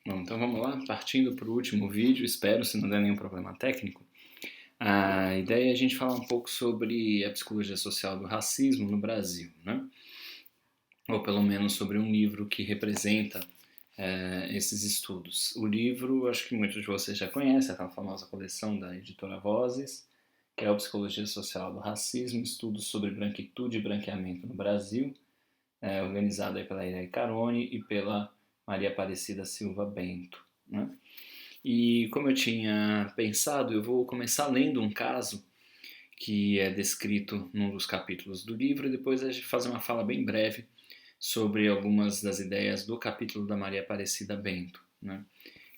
Bom, então vamos lá, partindo para o último vídeo, espero se não der nenhum problema técnico. A ideia é a gente falar um pouco sobre a psicologia social do racismo no Brasil, né? Ou pelo menos sobre um livro que representa esses estudos. O livro, acho que muitos de vocês já conhecem, aquela famosa coleção da editora Vozes, que é a Psicologia Social do Racismo, estudos sobre branquitude e branqueamento no Brasil, organizado aí pela Irei Carone e pela Maria Aparecida Silva Bento, né? E como eu tinha pensado, eu vou começar lendo um caso que é descrito num dos capítulos do livro e depois a gente fazer uma fala bem breve sobre algumas das ideias do capítulo da Maria Aparecida Bento, né?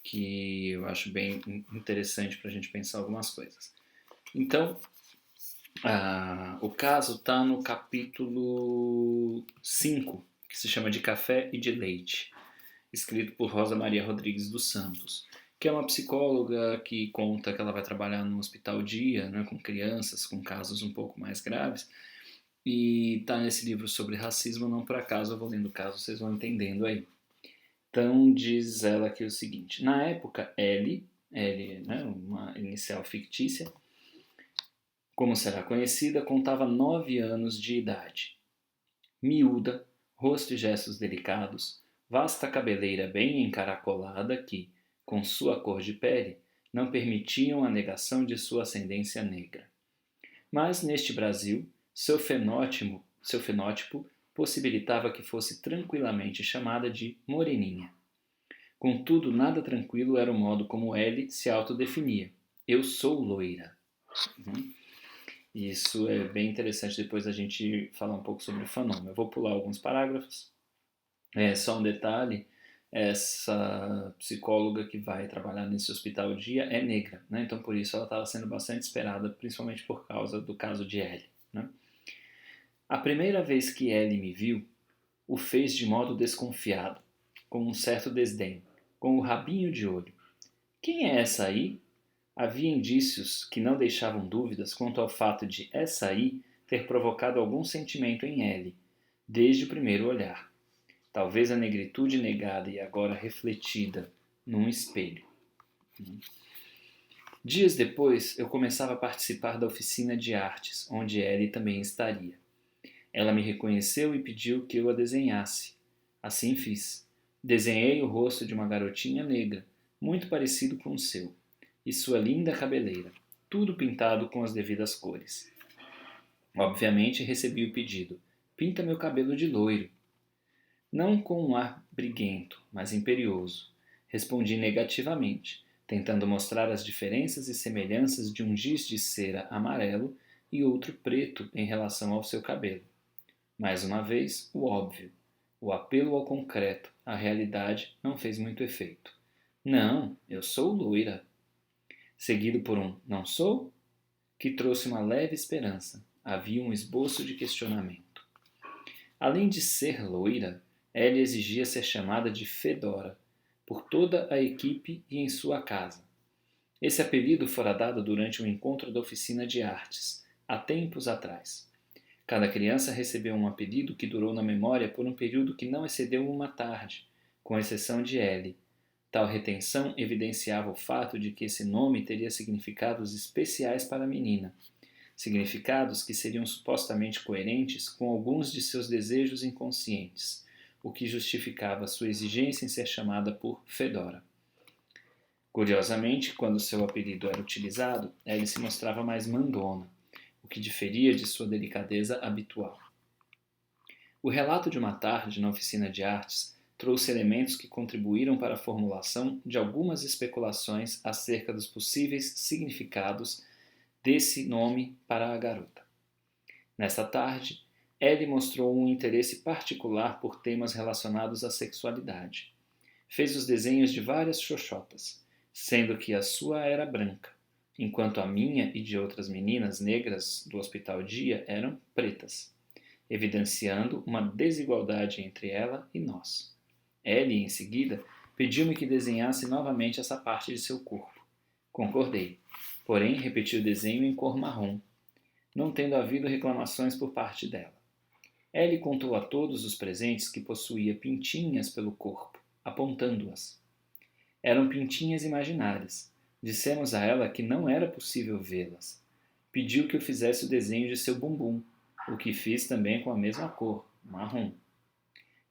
Que eu acho bem interessante para a gente pensar algumas coisas. Então, o caso está no capítulo 5, que se chama De Café e de Leite, escrito por Rosa Maria Rodrigues dos Santos, que é uma psicóloga que conta que ela vai trabalhar no hospital dia, né, com crianças com casos um pouco mais graves, e está nesse livro sobre racismo, não por acaso eu vou lendo o caso, vocês vão entendendo aí. Então diz ela aqui o seguinte: na época, L, né, uma inicial fictícia, como será conhecida, contava 9 anos de idade. Miúda, rosto e gestos delicados, vasta cabeleira bem encaracolada que, com sua cor de pele, não permitiam a negação de sua ascendência negra. Mas neste Brasil, seu fenótipo possibilitava que fosse tranquilamente chamada de moreninha. Contudo, nada tranquilo era o modo como Ellie se autodefinia. Eu sou loira. Uhum. Isso é bem interessante depois a gente falar um pouco sobre o fenômeno. Eu vou pular alguns parágrafos. Só um detalhe, essa psicóloga que vai trabalhar nesse hospital dia é negra, né? Então por isso ela estava sendo bastante esperada, principalmente por causa do caso de Ellie, né? A primeira vez que Ellie me viu, o fez de modo desconfiado, com um certo desdém, com o rabinho de olho. Quem é essa aí? Havia indícios que não deixavam dúvidas quanto ao fato de essa aí ter provocado algum sentimento em Ellie, desde o primeiro olhar. Talvez a negritude negada e agora refletida num espelho. Dias depois, eu começava a participar da oficina de artes, onde Ellie também estaria. Ela me reconheceu e pediu que eu a desenhasse. Assim fiz. Desenhei o rosto de uma garotinha negra, muito parecido com o seu, e sua linda cabeleira, tudo pintado com as devidas cores. Obviamente recebi o pedido: pinta meu cabelo de loiro. Não com um ar briguento, mas imperioso. Respondi negativamente, tentando mostrar as diferenças e semelhanças de um giz de cera amarelo e outro preto em relação ao seu cabelo. Mais uma vez, o óbvio. O apelo ao concreto, à realidade, não fez muito efeito. Não, eu sou loira. Seguido por um não sou? Que trouxe uma leve esperança. Havia um esboço de questionamento. Além de ser loira, Ellie exigia ser chamada de Fedora, por toda a equipe e em sua casa. Esse apelido fora dado durante um encontro da oficina de artes, há tempos atrás. Cada criança recebeu um apelido que durou na memória por um período que não excedeu uma tarde, com exceção de Ellie. Tal retenção evidenciava o fato de que esse nome teria significados especiais para a menina, significados que seriam supostamente coerentes com alguns de seus desejos inconscientes, o que justificava sua exigência em ser chamada por Fedora. Curiosamente, quando seu apelido era utilizado, Ellie se mostrava mais mandona, o que diferia de sua delicadeza habitual. O relato de uma tarde na oficina de artes trouxe elementos que contribuíram para a formulação de algumas especulações acerca dos possíveis significados desse nome para a garota. Nessa tarde, Ellie mostrou um interesse particular por temas relacionados à sexualidade. Fez os desenhos de várias xoxotas, sendo que a sua era branca, enquanto a minha e de outras meninas negras do hospital dia eram pretas, evidenciando uma desigualdade entre ela e nós. Ellie, em seguida, pediu-me que desenhasse novamente essa parte de seu corpo. Concordei, porém repeti o desenho em cor marrom, não tendo havido reclamações por parte dela. Ellie contou a todos os presentes que possuía pintinhas pelo corpo, apontando-as. Eram pintinhas imaginárias. Dissemos a ela que não era possível vê-las. Pediu que eu fizesse o desenho de seu bumbum, o que fiz também com a mesma cor, marrom.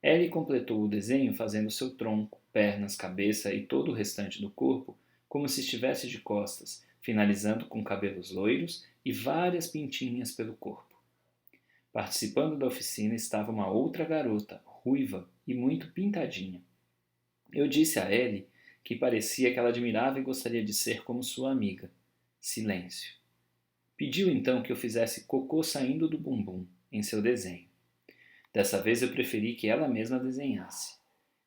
Ellie completou o desenho fazendo seu tronco, pernas, cabeça e todo o restante do corpo como se estivesse de costas, finalizando com cabelos loiros e várias pintinhas pelo corpo. Participando da oficina estava uma outra garota, ruiva e muito pintadinha. Eu disse a Ellie que parecia que ela admirava e gostaria de ser como sua amiga. Silêncio. Pediu então que eu fizesse cocô saindo do bumbum em seu desenho. Dessa vez eu preferi que ela mesma desenhasse.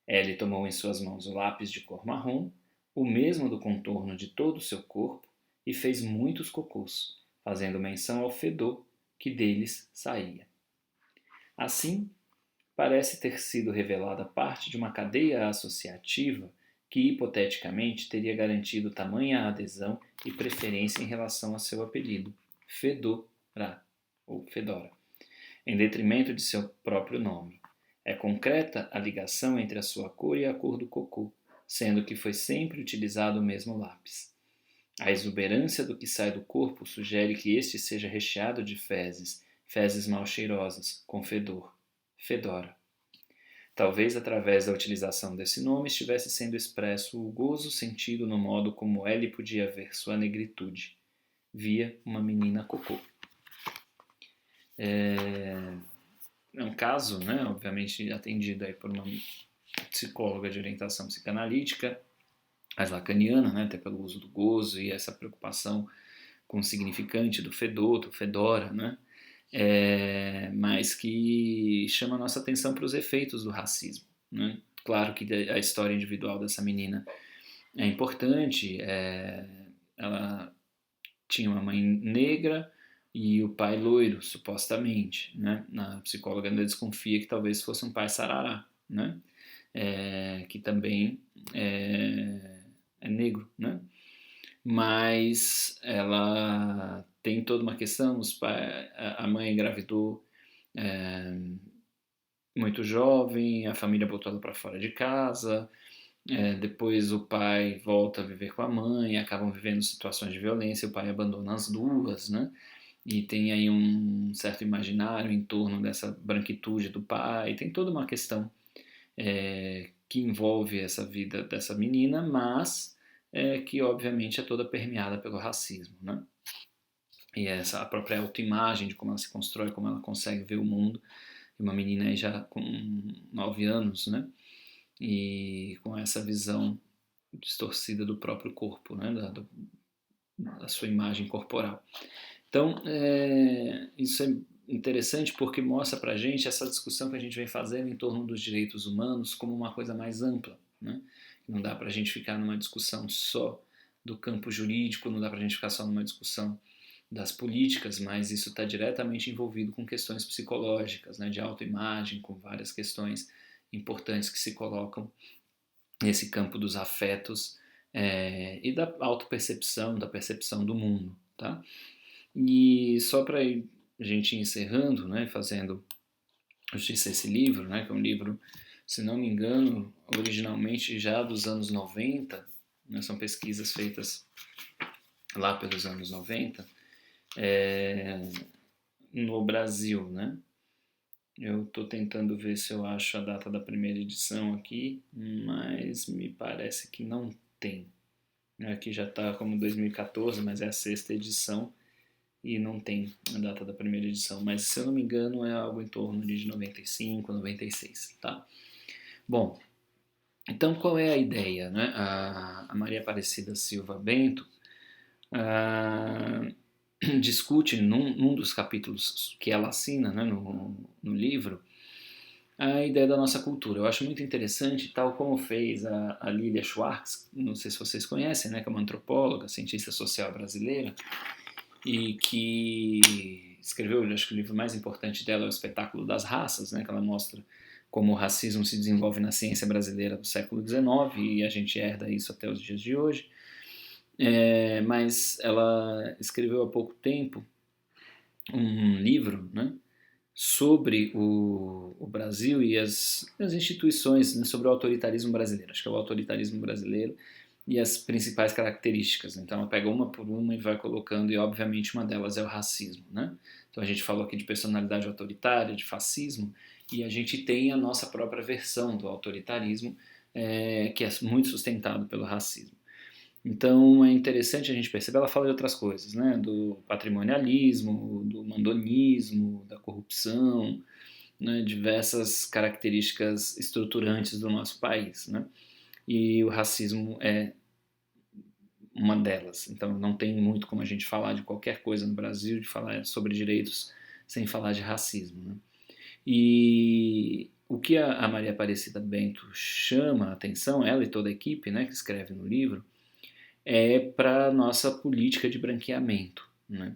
Ellie tomou em suas mãos o lápis de cor marrom, o mesmo do contorno de todo o seu corpo, e fez muitos cocôs, fazendo menção ao fedor que deles saía. Assim, parece ter sido revelada parte de uma cadeia associativa que, hipoteticamente, teria garantido tamanha adesão e preferência em relação a seu apelido, Fedora, ou Fedora, em detrimento de seu próprio nome. É concreta a ligação entre a sua cor e a cor do cocô, sendo que foi sempre utilizado o mesmo lápis. A exuberância do que sai do corpo sugere que este seja recheado de fezes, fezes mal cheirosas, com fedor. Fedora. Talvez através da utilização desse nome estivesse sendo expresso o gozo sentido no modo como Ellie podia ver sua negritude. Via uma menina cocô. É um caso, né, obviamente atendido aí por uma psicóloga de orientação psicanalítica, mais lacaniana, né, até pelo uso do gozo e essa preocupação com o significante do fedor, do fedora, né, mas que chama a nossa atenção para os efeitos do racismo. Né? Claro que a história individual dessa menina é importante, ela tinha uma mãe negra e o pai loiro, supostamente. Né? A psicóloga ainda desconfia que talvez fosse um pai sarará, né? Que também é negro, né? Mas ela tem toda uma questão, a mãe engravidou muito jovem, a família botou ela para fora de casa, depois o pai volta a viver com a mãe, acabam vivendo situações de violência, o pai abandona as duas, né? E tem aí um certo imaginário em torno dessa branquitude do pai, tem toda uma questão que envolve essa vida dessa menina, mas que obviamente é toda permeada pelo racismo, né? E essa a própria autoimagem de como ela se constrói, como ela consegue ver o mundo, e uma menina aí já com 9 anos, né? E com essa visão distorcida do próprio corpo, né? Da sua imagem corporal. Então, isso é interessante porque mostra pra gente essa discussão que a gente vem fazendo em torno dos direitos humanos como uma coisa mais ampla, né? Não dá pra gente ficar numa discussão só do campo jurídico, não dá pra gente ficar só numa discussão das políticas, mas isso está diretamente envolvido com questões psicológicas, né, de autoimagem, com várias questões importantes que se colocam nesse campo dos afetos e da autopercepção, da percepção do mundo. Tá? E só para a gente ir encerrando, né, fazendo justiça a esse livro, né, que é um livro, se não me engano, originalmente já dos anos 90, né, são pesquisas feitas lá pelos anos 90, no Brasil, né? Eu estou tentando ver se eu acho a data da primeira edição aqui, mas me parece que não tem. Aqui já está como 2014, mas é a sexta edição e não tem a data da primeira edição. Mas se eu não me engano é algo em torno de 95, 96, tá? Bom, então qual é a ideia, né? A Maria Aparecida Silva Bento discute num dos capítulos que ela assina, né, no livro, a ideia da nossa cultura. Eu acho muito interessante, tal como fez a Lilia Schwartz, não sei se vocês conhecem, né, que é uma antropóloga, cientista social brasileira, e que escreveu, acho que o livro mais importante dela é O Espetáculo das Raças, né, que ela mostra como o racismo se desenvolve na ciência brasileira do século XIX e a gente herda isso até os dias de hoje. Mas ela escreveu há pouco tempo um livro, né, sobre o Brasil e as instituições, né, sobre o autoritarismo brasileiro. Acho que é o autoritarismo brasileiro e as principais características. Então ela pega uma por uma e vai colocando, e obviamente uma delas é o racismo, né? Então a gente falou aqui de personalidade autoritária, de fascismo, e a gente tem a nossa própria versão do autoritarismo, que é muito sustentado pelo racismo. Então é interessante a gente perceber, ela fala de outras coisas, né? Do patrimonialismo, do mandonismo, da corrupção, né? Diversas características estruturantes do nosso país, né? E o racismo é uma delas. Então não tem muito como a gente falar de qualquer coisa no Brasil, de falar sobre direitos sem falar de racismo, né? E o que a Maria Aparecida Bento chama a atenção, ela e toda a equipe, né, que escreve no livro, é para a nossa política de branqueamento, né?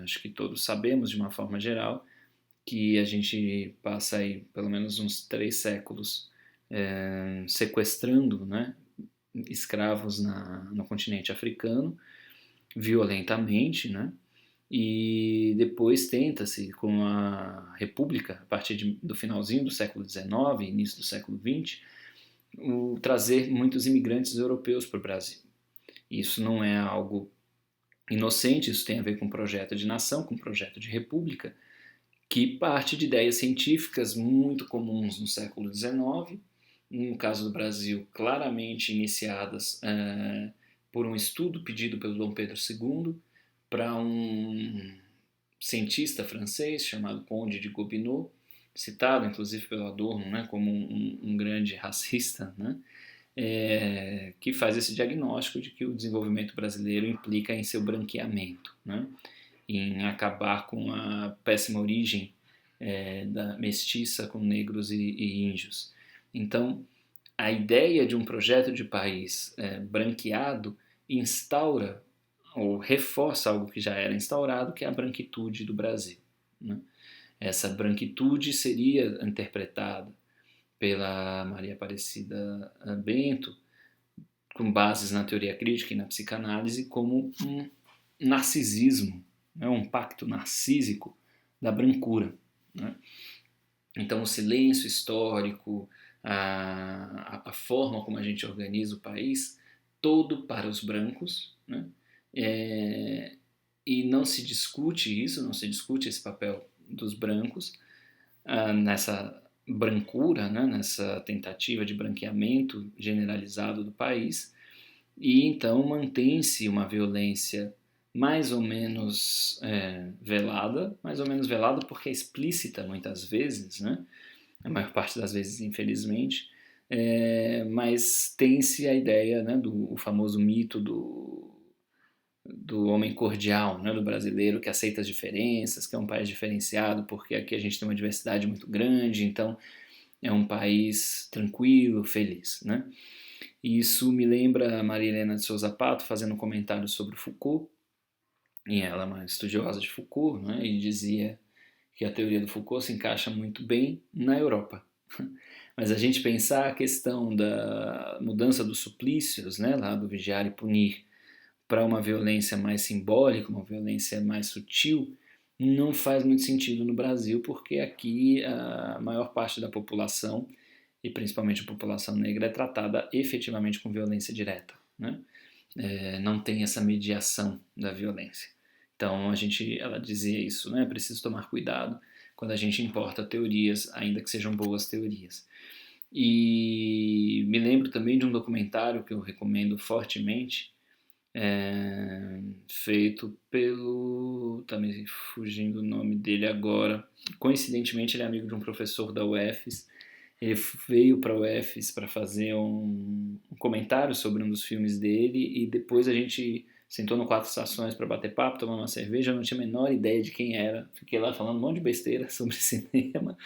Acho que todos sabemos, de uma forma geral, que a gente passa aí pelo menos uns 3 séculos sequestrando, né, escravos no continente africano, violentamente, né? E depois tenta-se, com a República, a partir do finalzinho do século XIX, início do século XX, trazer muitos imigrantes europeus para o Brasil. Isso não é algo inocente, isso tem a ver com projeto de nação, com projeto de república, que parte de ideias científicas muito comuns no século XIX, no caso do Brasil, claramente iniciadas por um estudo pedido pelo Dom Pedro II para um cientista francês chamado Conde de Gobineau, citado inclusive pelo Adorno, né, como um grande racista, né, que faz esse diagnóstico de que o desenvolvimento brasileiro implica em seu branqueamento, né, em acabar com a péssima origem da mestiça com negros e índios. Então, a ideia de um projeto de país branqueado instaura ou reforça algo que já era instaurado, que é a branquitude do Brasil, né? Essa branquitude seria interpretada pela Maria Aparecida Bento, com bases na teoria crítica e na psicanálise, como um narcisismo, né? Um pacto narcísico da brancura, né? Então o silêncio histórico, a forma como a gente organiza o país, todo para os brancos, né? E não se discute isso, não se discute esse papel dos brancos nessa brancura, né? Nessa tentativa de branqueamento generalizado do país, e então mantém-se uma violência mais ou menos velada porque é explícita muitas vezes, né? A maior parte das vezes, infelizmente, mas tem-se a ideia, né, do o famoso mito do homem cordial, né, do brasileiro que aceita as diferenças, que é um país diferenciado porque aqui a gente tem uma diversidade muito grande, então é um país tranquilo, feliz, né? E isso me lembra a Maria Helena de Souza Pato fazendo um comentário sobre Foucault, e ela é uma estudiosa de Foucault, né, e dizia que a teoria do Foucault se encaixa muito bem na Europa. Mas a gente pensar a questão da mudança dos suplícios, né, lá do vigiar e punir, para uma violência mais simbólica, uma violência mais sutil, não faz muito sentido no Brasil, porque aqui a maior parte da população, e principalmente a população negra, é tratada efetivamente com violência direta, né? Não tem essa mediação da violência. Então ela dizia isso, né? É preciso tomar cuidado quando a gente importa teorias, ainda que sejam boas teorias. E me lembro também de um documentário que eu recomendo fortemente, feito pelo, tá me fugindo o nome dele agora, coincidentemente ele é amigo de um professor da UFES, ele veio para a UFES para fazer um comentário sobre um dos filmes dele, e depois a gente sentou no Quatro Estações para bater papo, tomar uma cerveja, eu não tinha a menor ideia de quem era, fiquei lá falando um monte de besteira sobre cinema,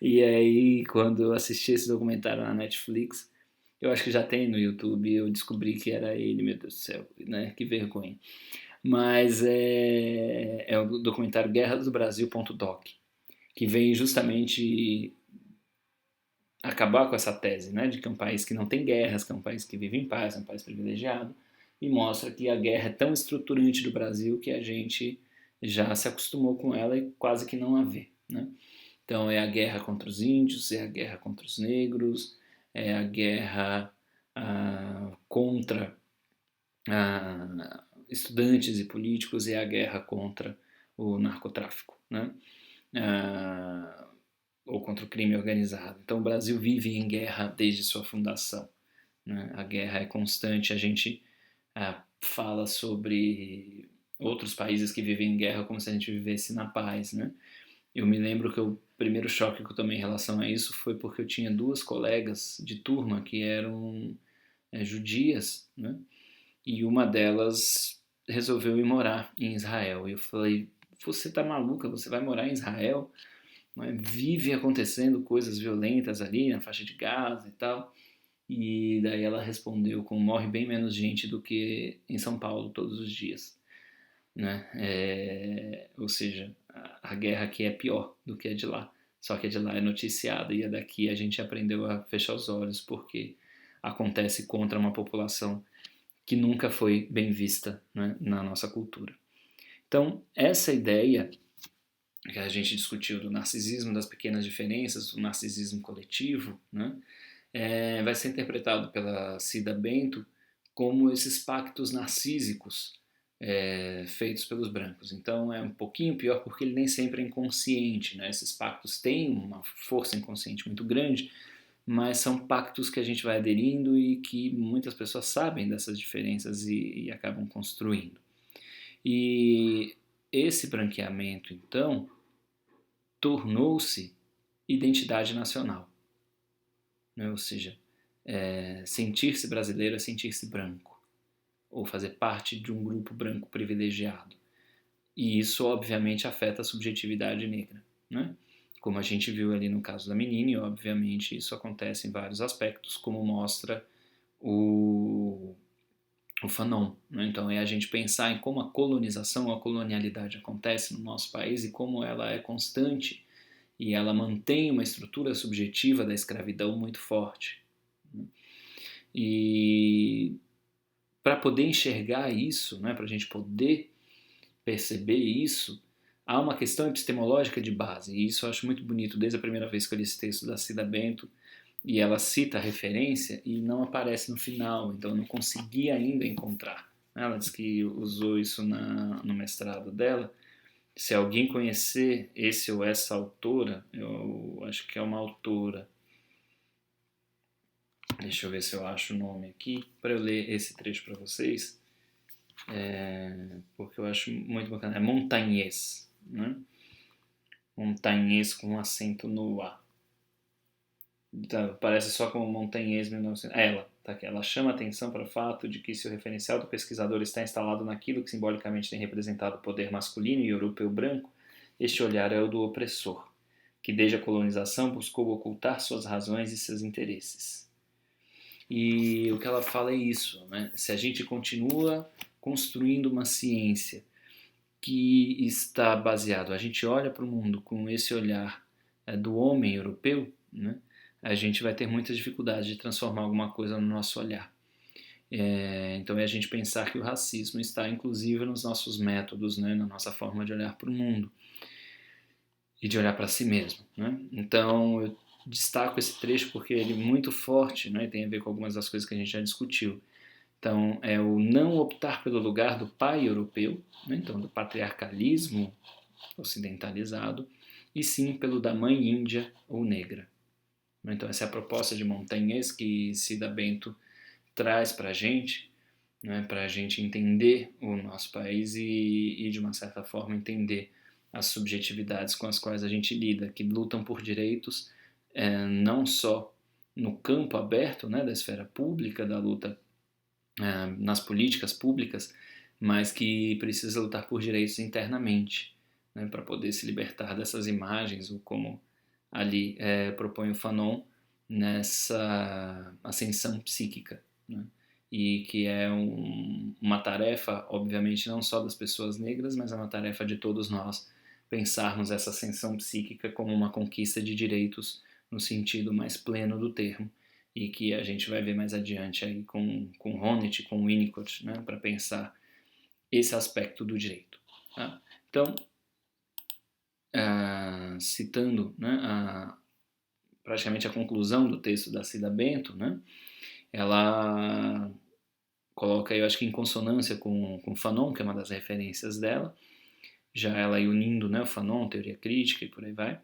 e aí quando eu assisti esse documentário na Netflix, eu acho que já tem no YouTube, eu descobri que era ele, meu Deus do céu, né? Que vergonha. Mas é o documentário Guerra do Brasil.doc, que vem justamente acabar com essa tese, né? De que é um país que não tem guerras, que é um país que vive em paz, é um país privilegiado, e mostra que a guerra é tão estruturante do Brasil que a gente já se acostumou com ela e quase que não a vê, né? Então é a guerra contra os índios, é a guerra contra os negros, é a guerra contra estudantes e políticos, é a guerra contra o narcotráfico, né? Ou contra o crime organizado. Então o Brasil vive em guerra desde sua fundação, né? A guerra é constante, a gente fala sobre outros países que vivem em guerra como se a gente vivesse na paz, né? Eu me lembro que o primeiro choque que eu tomei em relação a isso foi porque eu tinha duas colegas de turma que eram judias, né? E uma delas resolveu ir morar em Israel. E eu falei, você tá maluca? Você vai morar em Israel? Vive acontecendo coisas violentas ali na faixa de Gaza e tal. E daí ela respondeu com morre bem menos gente do que em São Paulo todos os dias, né? Ou seja, a guerra aqui é pior do que a de lá. Só que a de lá é noticiada e a daqui a gente aprendeu a fechar os olhos porque acontece contra uma população que nunca foi bem vista, né, na nossa cultura. Então, essa ideia que a gente discutiu do narcisismo das pequenas diferenças, do narcisismo coletivo, né, vai ser interpretado pela Cida Bento como esses pactos narcísicos feitos pelos brancos. Então é um pouquinho pior porque ele nem sempre é inconsciente, né? Esses pactos têm uma força inconsciente muito grande, mas são pactos que a gente vai aderindo e que muitas pessoas sabem dessas diferenças e acabam construindo. E esse branqueamento, então, tornou-se identidade nacional, né? Ou seja, sentir-se brasileiro é sentir-se branco, ou fazer parte de um grupo branco privilegiado. E isso, obviamente, afeta a subjetividade negra, né? Como a gente viu ali no caso da menina, e obviamente isso acontece em vários aspectos, como mostra o Fanon, né? Então é a gente pensar em como a colonização, a colonialidade acontece no nosso país e como ela é constante e ela mantém uma estrutura subjetiva da escravidão muito forte. E para poder enxergar isso, né, para a gente poder perceber isso, há uma questão epistemológica de base, e isso eu acho muito bonito desde a primeira vez que eu li esse texto da Cida Bento, e ela cita a referência e não aparece no final, então eu não consegui ainda encontrar. Ela diz que usou isso no mestrado dela. Se alguém conhecer esse ou essa autora, eu acho que é uma autora. Deixa eu ver se eu acho o nome aqui para eu ler esse trecho para vocês, porque eu acho muito bacana. É Montagnès, né? Montagnès com acento no A. Tá, parece só como Montagnès 1900. Ela, tá aqui. Ela chama atenção para o fato de que se o referencial do pesquisador está instalado naquilo que simbolicamente tem representado o poder masculino e europeu branco, este olhar é o do opressor, que desde a colonização buscou ocultar suas razões e seus interesses. E o que ela fala é isso, né? Se a gente continua construindo uma ciência que está baseado, a gente olha para o mundo com esse olhar do homem europeu, né? A gente vai ter muita dificuldade de transformar alguma coisa no nosso olhar. Então é a gente pensar que o racismo está inclusive nos nossos métodos, né? Na nossa forma de olhar para o mundo e de olhar para si mesmo, né? Então eu destaco esse trecho porque ele é muito forte, né? Tem a ver com algumas das coisas que a gente já discutiu. Então, é o não optar pelo lugar do pai europeu, né? Então, do patriarcalismo ocidentalizado, e sim pelo da mãe índia ou negra. Então, essa é a proposta de Montagnès que Cida Bento traz para a gente, né? Para a gente entender o nosso país e, de uma certa forma, entender as subjetividades com as quais a gente lida, que lutam por direitos não só no campo aberto, né, da esfera pública, da luta nas políticas públicas, mas que precisa lutar por direitos internamente, né, para poder se libertar dessas imagens, ou como ali propõe o Fanon, nessa ascensão psíquica, né, e que é uma tarefa, obviamente, não só das pessoas negras, mas é uma tarefa de todos nós pensarmos essa ascensão psíquica como uma conquista de direitos no sentido mais pleno do termo, e que a gente vai ver mais adiante aí com Honneth, com Winnicott, né, para pensar esse aspecto do direito. Tá? Então, citando, né, praticamente a conclusão do texto da Cida Bento, né, ela coloca, eu acho que em consonância com Fanon, que é uma das referências dela, já ela aí unindo, né, o Fanon, teoria crítica e por aí vai.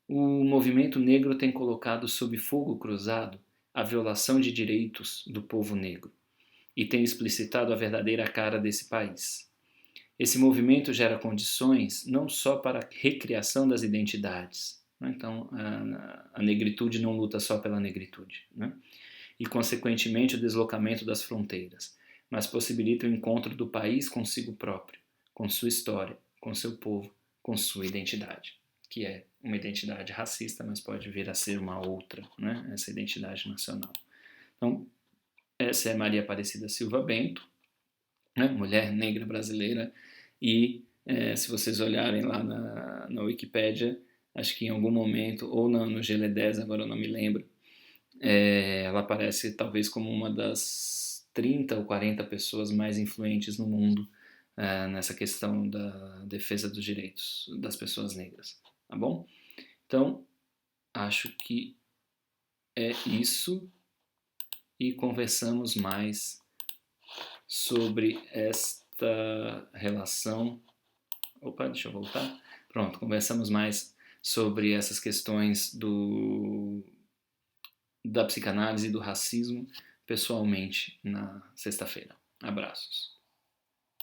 O movimento negro tem colocado sob fogo cruzado a violação de direitos do povo negro e tem explicitado a verdadeira cara desse país. Esse movimento gera condições não só para a recriação das identidades, né? Então a negritude não luta só pela negritude, né? E consequentemente o deslocamento das fronteiras, mas possibilita o encontro do país consigo próprio, com sua história, com seu povo, com sua identidade, que é uma identidade racista, mas pode vir a ser uma outra, né? Essa identidade nacional. Então, essa é Maria Aparecida Silva Bento, né? Mulher negra brasileira, e se vocês olharem lá na Wikipédia, acho que em algum momento, ou no GL10, agora eu não me lembro, ela aparece talvez como uma das 30 ou 40 pessoas mais influentes no mundo nessa questão da defesa dos direitos das pessoas negras, tá bom? Então, acho que é isso e conversamos mais sobre esta relação. Opa, deixa eu voltar. Pronto, conversamos mais sobre essas questões da psicanálise e do racismo pessoalmente na sexta-feira. Abraços.